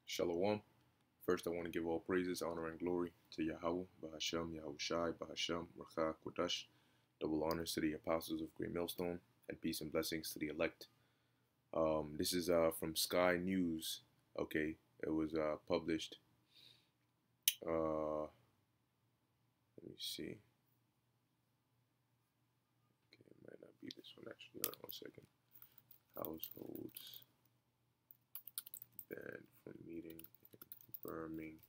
Shalom. First, I want to give all praises, honor, and glory to Yahweh, Bahashem, Yahushai, Bahashem, Rakha, Kodash. Double honors to the apostles of Great Millstone, and peace and blessings to the elect. This is from Sky News. Okay, it was published. Let me see. Okay, it might not be this one actually. Hold on 1 second. Households banned from meeting in Birmingham.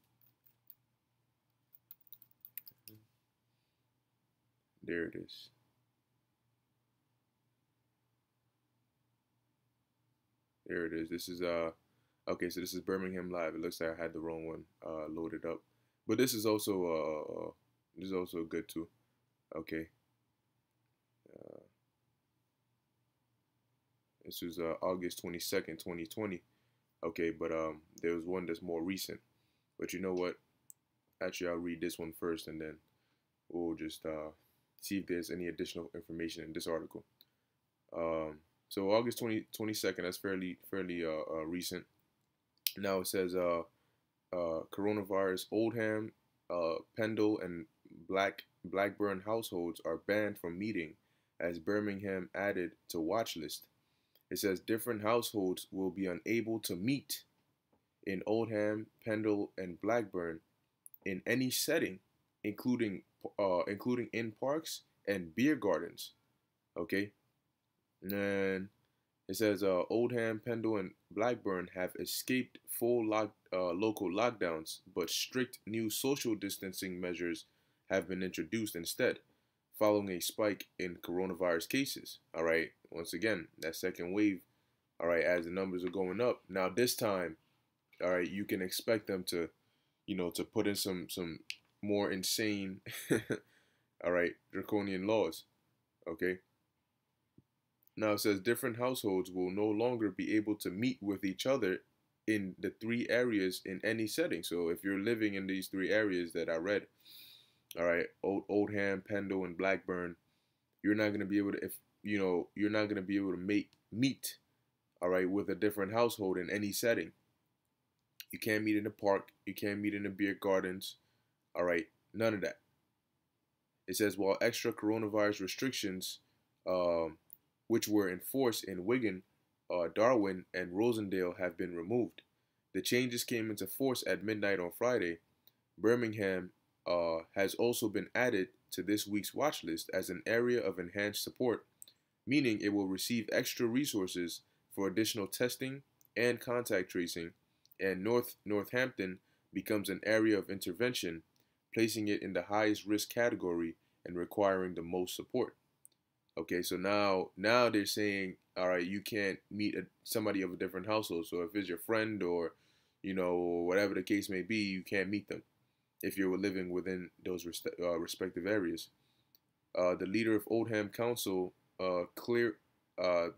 There it is. There it is. This is okay, so this is Birmingham Live. It looks like I had the wrong one loaded up. But this is also good too. Okay. Uh, this was August 22nd, 2020. Okay, but there was one that's more recent. But you know what? Actually, I'll read this one first and then we'll just see if there's any additional information in this article. So August 22nd, that's fairly recent. Now it says coronavirus Oldham, Pendle, and Blackburn households are banned from meeting as Birmingham added to watch list. It says different households will be unable to meet in Oldham, Pendle, and Blackburn in any setting, including in parks and beer gardens. Okay, and it says Oldham, Pendle, and Blackburn have escaped full local lockdowns, but strict new social distancing measures have been introduced instead, following a spike in coronavirus cases. All right, once again, that second wave. All right, as the numbers are going up. Now this time, all right, you can expect them to, to put in some more insane, all right, draconian laws. Okay. Now it says different households will no longer be able to meet with each other in the three areas in any setting. So if you're living in these three areas that I read, all right, Oldham, Pendle, and Blackburn, you're not gonna be able to you're not gonna be able to meet, all right, with a different household in any setting. You can't meet in the park. You can't meet in the beer gardens. All right, none of that. It says while extra coronavirus restrictions, which were enforced in Wigan, Darwin, and Rosendale, have been removed. The changes came into force at midnight on Friday. Birmingham has also been added to this week's watch list as an area of enhanced support, meaning it will receive extra resources for additional testing and contact tracing, and Northampton becomes an area of intervention, placing it in the highest risk category and requiring the most support. Okay, so now they're saying, all right, you can't meet somebody of a different household. So if it's your friend or, whatever the case may be, you can't meet them if you're living within those respective areas. The leader of Oldham Council, I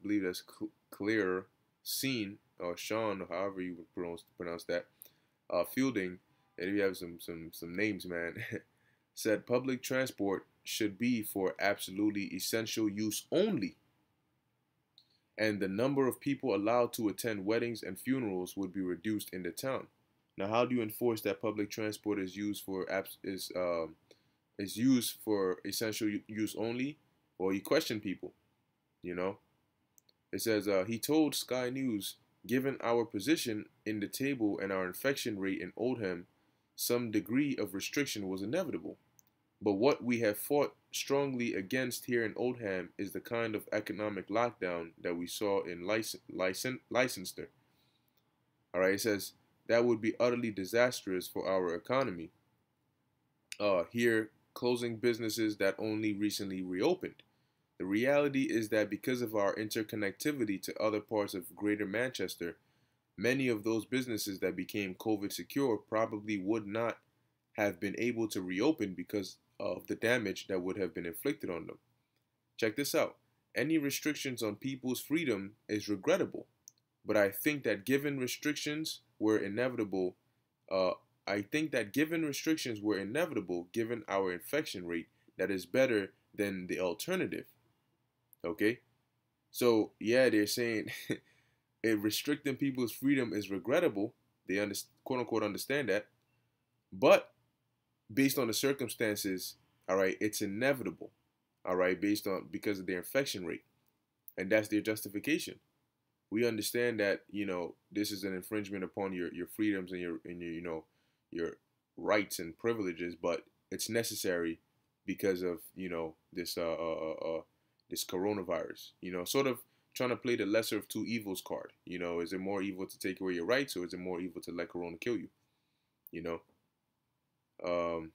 believe that's Clear Scene or Sean, or however you would pronounce that, Fielding. And if you have some names, man, said public transport should be for absolutely essential use only, and the number of people allowed to attend weddings and funerals would be reduced in the town. Now, how do you enforce that public transport is used for essential use only? Well, you question people. You know, it says he told Sky News, given our position in the table and our infection rate in Oldham, some degree of restriction was inevitable. But what we have fought strongly against here in Oldham is the kind of economic lockdown that we saw in Leicester. All right, it says that would be utterly disastrous for our economy. Here, closing businesses that only recently reopened. The reality is that because of our interconnectivity to other parts of Greater Manchester, many of those businesses that became COVID secure probably would not have been able to reopen because of the damage that would have been inflicted on them. Check this out. Any restrictions on people's freedom is regrettable, but I think that given restrictions were inevitable, given our infection rate, that is better than the alternative. Okay? So, yeah, they're saying restricting people's freedom is regrettable, They quote unquote understand that, but based on the circumstances, all right, it's inevitable, all right, based on because of their infection rate, and that's their justification. We understand that this is an infringement upon your freedoms and your your rights and privileges, but it's necessary because of this coronavirus. Sort of trying to play the lesser of two evils card. Is it more evil to take away your rights, or is it more evil to let corona kill you? You know. Um,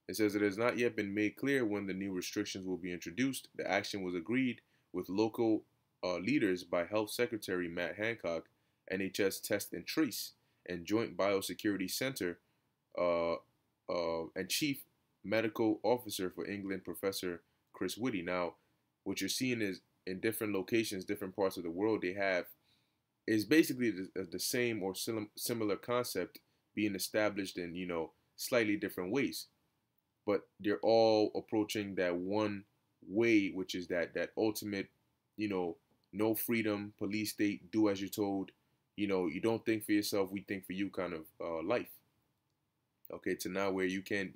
it says it has not yet been made clear when the new restrictions will be introduced. The action was agreed with local leaders by Health Secretary Matt Hancock, NHS Test and Trace, and Joint Biosecurity Center uh, and Chief Medical Officer for England, Professor Chris Whitty. Now, what you're seeing is in different locations, different parts of the world, they have is basically the same or similar concept being established in slightly different ways, but they're all approaching that one way, which is that ultimate, no freedom, police state, do as you're told. You don't think for yourself, we think for you kind of life. Okay, to now where you can't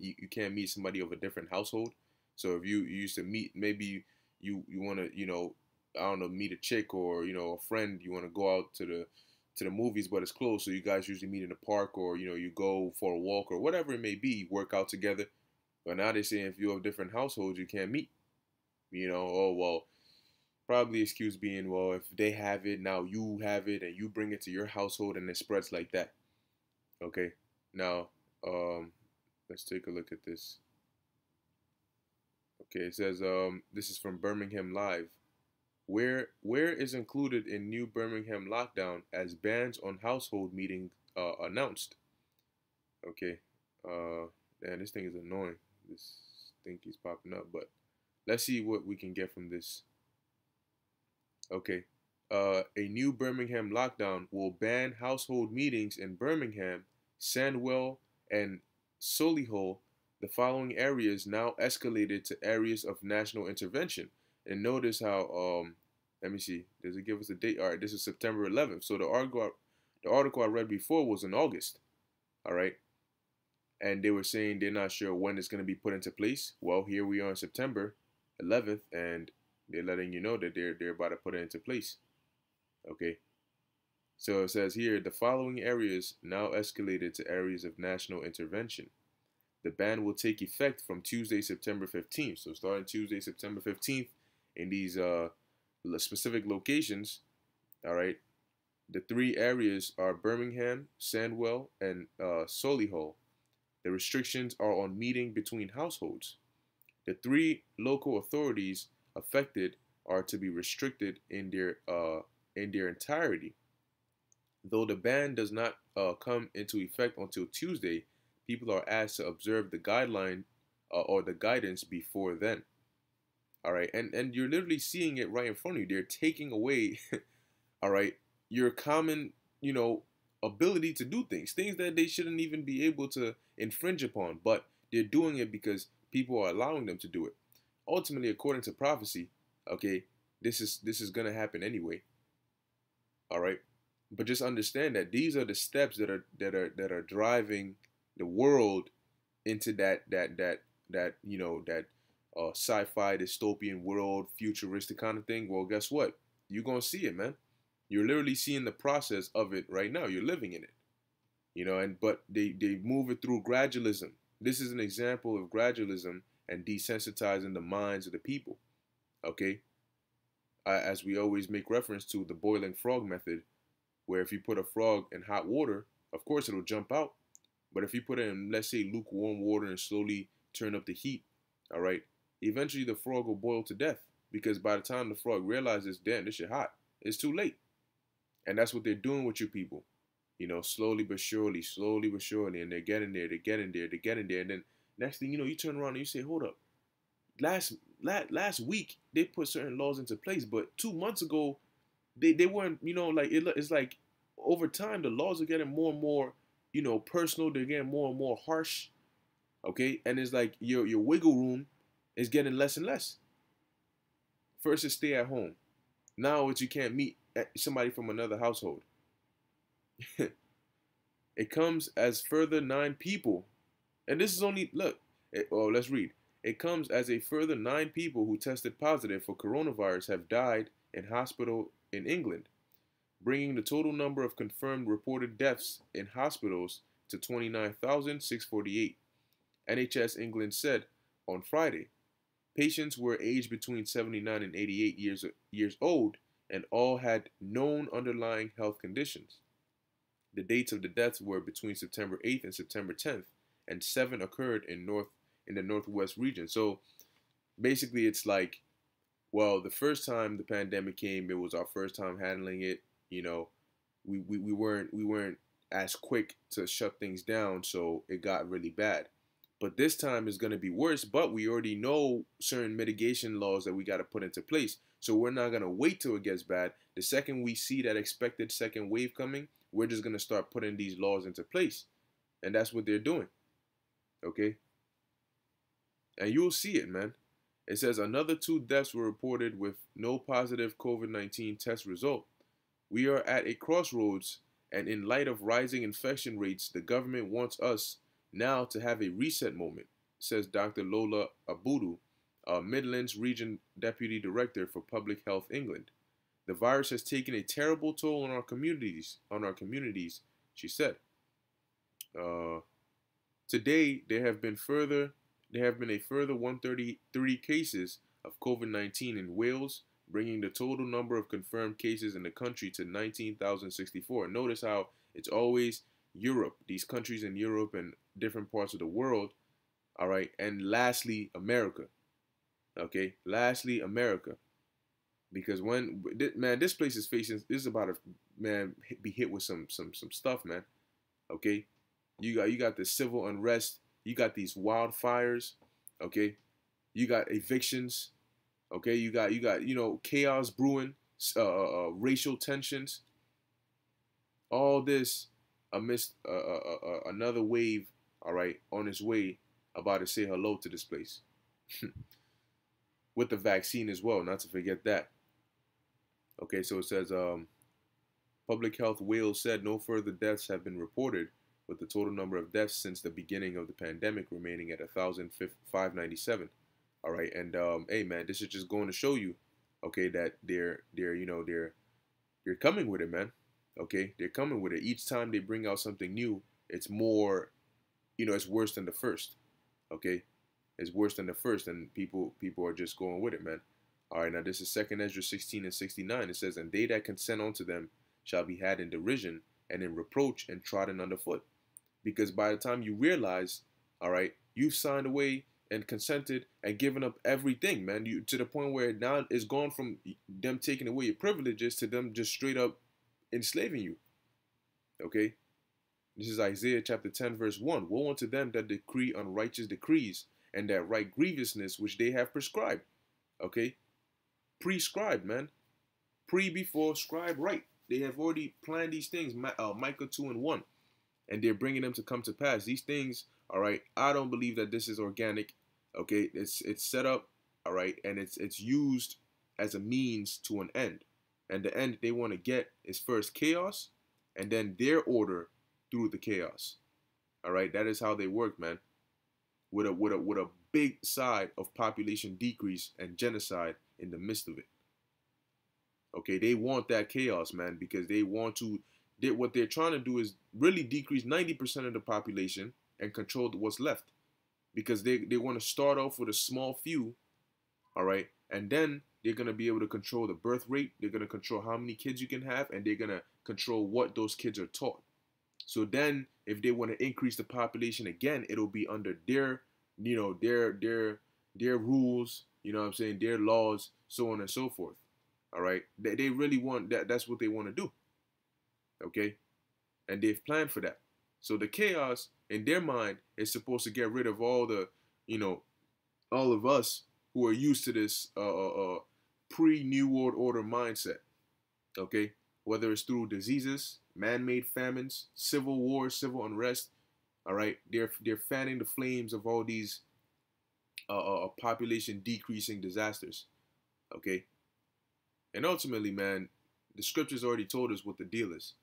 meet somebody of a different household. So if you used to meet, maybe you want to I don't know, meet a chick or a friend, you want to go out to the movies, but it's closed. So you guys usually meet in the park, or you go for a walk or whatever it may be, work out together. But now they're saying if you have different households, you can't meet. Oh well, probably excuse being, well, if they have it, now you have it, and you bring it to your household, and it spreads like that. Okay, now let's take a look at this. Okay, it says this is from Birmingham Live. Where is included in new Birmingham lockdown as bans on household meeting announced? Okay, man, this thing is annoying. This thing keeps popping up, but let's see what we can get from this. Okay, a new Birmingham lockdown will ban household meetings in Birmingham, Sandwell, and Solihull. The following areas now escalated to areas of national intervention. And notice how let me see. Does it give us a date? All right, this is September 11th. So the article I read before was in August. All right, and they were saying they're not sure when it's going to be put into place. Well, here we are on September 11th, and they're letting you know that they're about to put it into place. Okay. So it says here the following areas now escalated to areas of national intervention. The ban will take effect from Tuesday, September 15th. So starting Tuesday, September 15th, in these specific locations. All right. The three areas are Birmingham, Sandwell, and Solihull. The restrictions are on meeting between households. The three local authorities affected are to be restricted in their entirety. Though the ban does not come into effect until Tuesday, people are asked to observe the guideline or the guidance before then. All right, and you're literally seeing it right in front of you. They're taking away, all right, your common, ability to do things that they shouldn't even be able to infringe upon, but they're doing it because people are allowing them to do it. Ultimately, according to prophecy, okay, this is gonna happen anyway. All right, but just understand that these are the steps that are driving the world into that sci-fi dystopian world, futuristic kind of thing. Well, guess what? You're gonna see it, man. You're literally seeing the process of it right now. You're living in it, but they move it through gradualism. This is an example of gradualism and desensitizing the minds of the people. Okay, as we always make reference to the boiling frog method, where if you put a frog in hot water, of course it'll jump out. But if you put it in, let's say, lukewarm water and slowly turn up the heat, all right, eventually the frog will boil to death, because by the time the frog realizes, damn, this shit hot, it's too late. And that's what they're doing with you people, slowly but surely, and they're getting there, and then next thing you know, you turn around and you say, hold up, last week they put certain laws into place, but 2 months ago they weren't, like it's like over time the laws are getting more and more, personal. They're getting more and more harsh. Okay, and it's like your wiggle room is getting less and less. First it's stay at home. Now it's you can't meet somebody from another household. It comes as further 9 people, and this is only look. Let's read. It comes as a further 9 people who tested positive for coronavirus have died in hospital in England, bringing the total number of confirmed reported deaths in hospitals to 29,648. NHS England said on Friday. Patients were aged between 79 and 88 years old and all had known underlying health conditions. The dates of the deaths were between September 8th and September 10th, and 7 occurred in the northwest region. So basically, it's like, well, the first time the pandemic came, it was our first time handling it. You know, we weren't as quick to shut things down, so it got really bad. But this time is going to be worse, but we already know certain mitigation laws that we got to put into place. So we're not going to wait till it gets bad. The second we see that expected second wave coming, we're just going to start putting these laws into place. And that's what they're doing. Okay? And you'll see it, man. It says another 2 deaths were reported with no positive COVID-19 test result. We are at a crossroads, and in light of rising infection rates, the government wants us now to have a reset moment, says Dr. Lola Abudu, Midlands Region Deputy Director for Public Health England. The virus has taken a terrible toll on our communities. She said. Today there have been a further 133 cases of COVID-19 in Wales, bringing the total number of confirmed cases in the country to 19,064. Notice how it's always Europe, these countries in Europe and different parts of the world, all right? And lastly, America, okay? Lastly, America. Because this place is facing, this is about to, man, be hit with some stuff, man, okay? You got the civil unrest, you got these wildfires, okay? You got evictions, okay? You got chaos brewing, racial tensions, all this amidst another wave, all right, on its way, about to say hello to this place. With the vaccine as well, not to forget that. Okay, so it says, Public Health Wales said no further deaths have been reported, with the total number of deaths since the beginning of the pandemic remaining at 1,597. All right, and hey, man, this is just going to show you, okay, that they're coming with it, man. Okay, they're coming with it. Each time they bring out something new, it's more, it's worse than the first. Okay, it's worse than the first, and people are just going with it, man. All right, now this is 2 Ezra 16 and 69. It says, and they that consent unto them shall be had in derision and in reproach and trodden underfoot. Because by the time you realize, all right, you've signed away and consented and given up everything, man, to the point where now it's gone from them taking away your privileges to them just straight up enslaving you. Okay? This is Isaiah chapter 10, verse 1. Woe unto them that decree unrighteous decrees and that write grievousness which they have prescribed. Okay? Prescribed, man. Before scribe right. They have already planned these things, Micah 2 and 1. And they're bringing them to come to pass. These things, all right, I don't believe that this is organic. Okay? It's set up, all right, and it's used as a means to an end. And the end they want to get is first chaos, and then their order through the chaos. All right, that is how they work, man. With a big side of population decrease and genocide in the midst of it. Okay, they want that chaos, man, because they want to. What they're trying to do is really decrease 90% of the population and control what's left, because they want to start off with a small few, all right, and then they're going to be able to control the birth rate. They're going to control how many kids you can have, and they're going to control what those kids are taught. So then if they want to increase the population again, it'll be under their, their rules, you know what I'm saying, their laws, so on and so forth. All right. They really want that. That's what they want to do. Okay. And they've planned for that. So the chaos in their mind is supposed to get rid of all the, all of us who are used to this pre-New World Order mindset. Okay. Whether it's through diseases, man-made famines, civil wars, civil unrest. All right. They're fanning the flames of all these population decreasing disasters. Okay. And ultimately, man, the scriptures already told us what the deal is.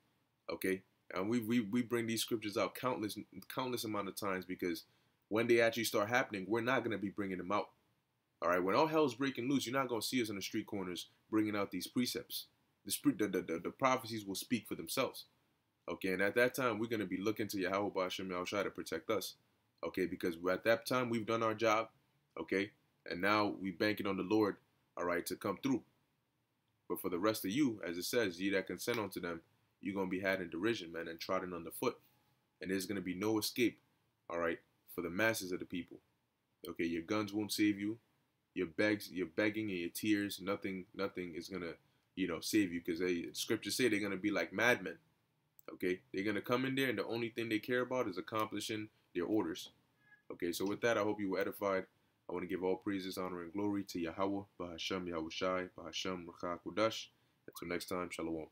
Okay. And we bring these scriptures out countless amount of times because when they actually start happening, we're not going to be bringing them out. All right, when all hell's breaking loose, you're not going to see us on the street corners bringing out these precepts. The prophecies will speak for themselves. Okay, and at that time, we're going to be looking to Yahweh Ba'ashem Yahushua to protect us. Okay, because at that time, we've done our job. Okay, and now we banking on the Lord, all right, to come through. But for the rest of you, as it says, ye that consent unto them, you're going to be had in derision, man, and trodden underfoot. And there's going to be no escape, all right, for the masses of the people. Okay, your guns won't save you. Your begging and your tears, nothing is going to, save you, because scriptures say they're going to be like madmen. Okay, they're going to come in there and the only thing they care about is accomplishing their orders. Okay, so with that, I hope you were edified. I want to give all praises, honor, and glory to Yahweh, Bahashem Yahushai, Bahashem Rakha Kudash. Until next time, Shalom.